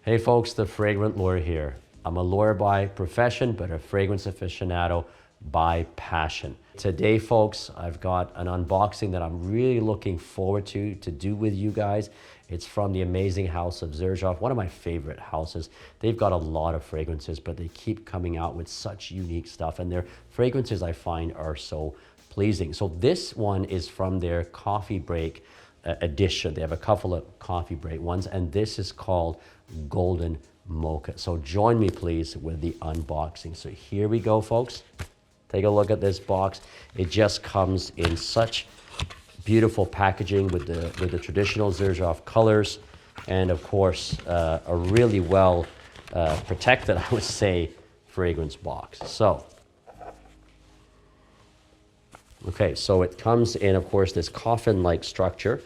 Hey folks, the Fragrant Lawyer here. I'm a lawyer by profession, but a fragrance aficionado by passion. Today, folks, I've got an unboxing that I'm really looking forward to do with you guys. It's from the amazing house of Xerjoff, one of my favorite houses. They've got a lot of fragrances, but they keep coming out with such unique stuff, and their fragrances I find are so pleasing. So this one is from their coffee break edition. They have a couple of coffee break ones, and this is called Golden Moka. So join me please with the unboxing. So here we go, folks. Take a look at this box. It just comes in such beautiful packaging with the traditional Xerjoff colors, and of course a really well protected, I would say, fragrance box. So okay, so it comes in, of course, this coffin-like structure.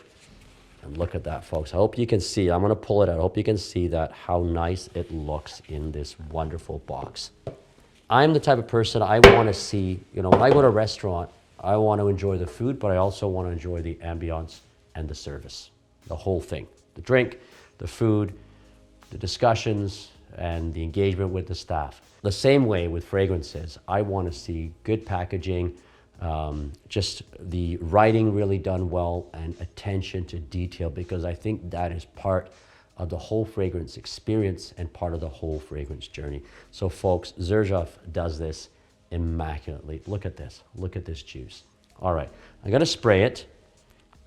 And look at that, folks. I hope you can see. I'm going to pull it out. I hope you can see that, how nice it looks in this wonderful box. I'm the type of person, I want to see, when I go to a restaurant, I want to enjoy the food, but I also want to enjoy the ambiance and the service. The whole thing. The drink, the food, the discussions, and the engagement with the staff. The same way with fragrances, I want to see good packaging, just the writing really done well, and attention to detail, because I think that is part of the whole fragrance experience and part of the whole fragrance journey. So folks, Xerjoff does this immaculately. Look at this. Look at this juice. All right, I'm going to spray it.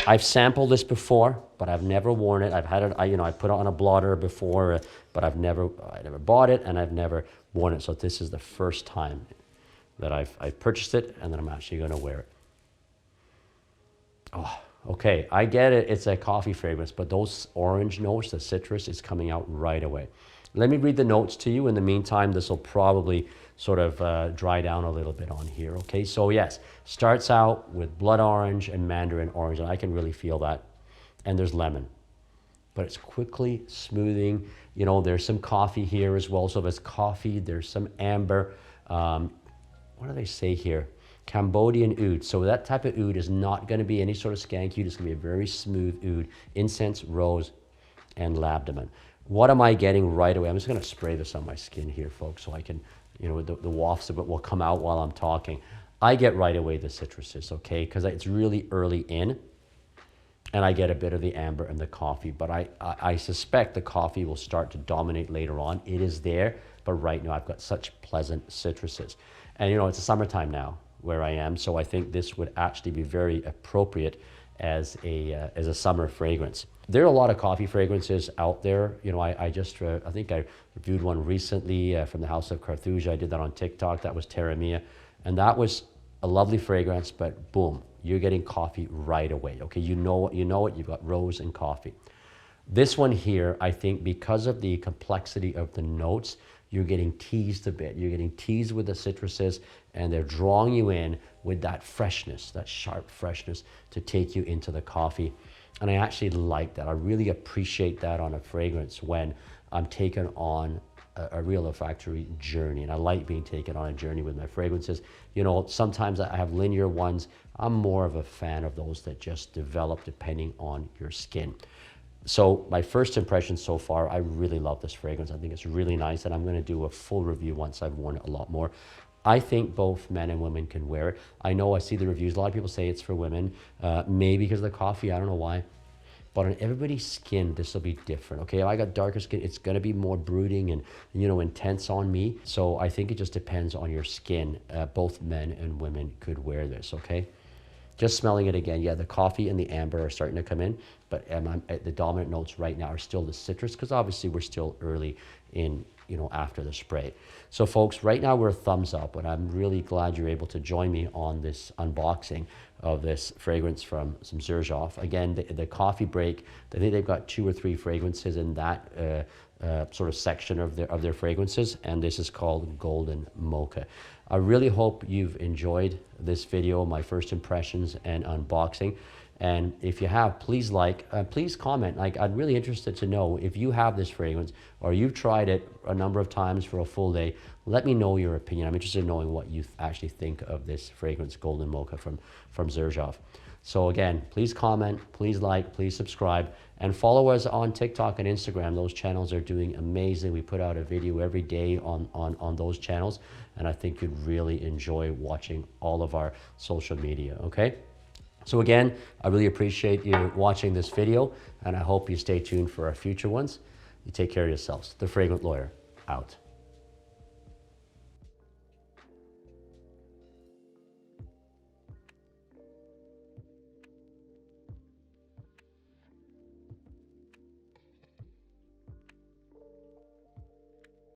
I've sampled this before, but I've never worn it. I've had it, I put it on a blotter before, but I never bought it, and I've never worn it. So this is the first time that I've purchased it, and then I'm actually going to wear it. Oh, okay, I get it. It's a coffee fragrance, but those orange notes, the citrus, is coming out right away. Let me read the notes to you. In the meantime, this will probably sort of dry down a little bit on here. Okay, so yes, starts out with blood orange and mandarin orange, and I can really feel that. And there's lemon, but it's quickly smoothing. There's some coffee here as well. So there's coffee, there's some amber. What do they say here? Cambodian oud. So that type of oud is not going to be any sort of skank oud. It's going to be a very smooth oud. Incense, rose, and labdanum. What am I getting right away? I'm just going to spray this on my skin here, folks, so I can, the wafts of it will come out while I'm talking. I get right away the citruses, okay, because it's really early in, and I get a bit of the amber and the coffee, but I suspect the coffee will start to dominate later on. It is there, but right now I've got such pleasant citruses. And it's a summertime now where I am, so I think this would actually be very appropriate as a summer fragrance. There are a lot of coffee fragrances out there. I think I reviewed one recently from the house of Carthusia. I did that on TikTok. That was Terra Mia, and that was a lovely fragrance, but boom, you're getting coffee right away. Okay, you know it. You've got rose and coffee. This one here, I think, because of the complexity of the notes, you're getting teased a bit. You're getting teased with the citruses, and they're drawing you in with that freshness, that sharp freshness, to take you into the coffee. And I actually like that. I really appreciate that on a fragrance when I'm taken on a real olfactory journey. And I like being taken on a journey with my fragrances. Sometimes I have linear ones. I'm more of a fan of those that just develop depending on your skin. So my first impression so far, I really love this fragrance. I think it's really nice, and I'm going to do a full review once I've worn it a lot more. I think both men and women can wear it. I see the reviews. A lot of people say it's for women, maybe because of the coffee. I don't know why. But on everybody's skin, this will be different. Okay, if I got darker skin, it's going to be more brooding and, intense on me. So I think it just depends on your skin. Both men and women could wear this, okay? Just smelling it again, yeah, the coffee and the amber are starting to come in, but the dominant notes right now are still the citrus, because obviously we're still early in, after the spray. So folks, right now we're a thumbs up, and I'm really glad you're able to join me on this unboxing of this fragrance from some Xerjoff. Again, the coffee break, I think they've got 2 or 3 fragrances in that sort of section of their fragrances, and this is called Golden Moka. I really hope you've enjoyed this video, my first impressions and unboxing. And if you have, please please comment. I'm really interested to know if you have this fragrance or you've tried it a number of times for a full day. Let me know your opinion. I'm interested in knowing what you actually think of this fragrance, Golden Moka from Xerjoff. So again, please comment, please like, please subscribe, and follow us on TikTok and Instagram. Those channels are doing amazing. We put out a video every day on those channels, and I think you'd really enjoy watching all of our social media, okay? So again, I really appreciate you watching this video, and I hope you stay tuned for our future ones. You take care of yourselves. The Fragrant Lawyer, out.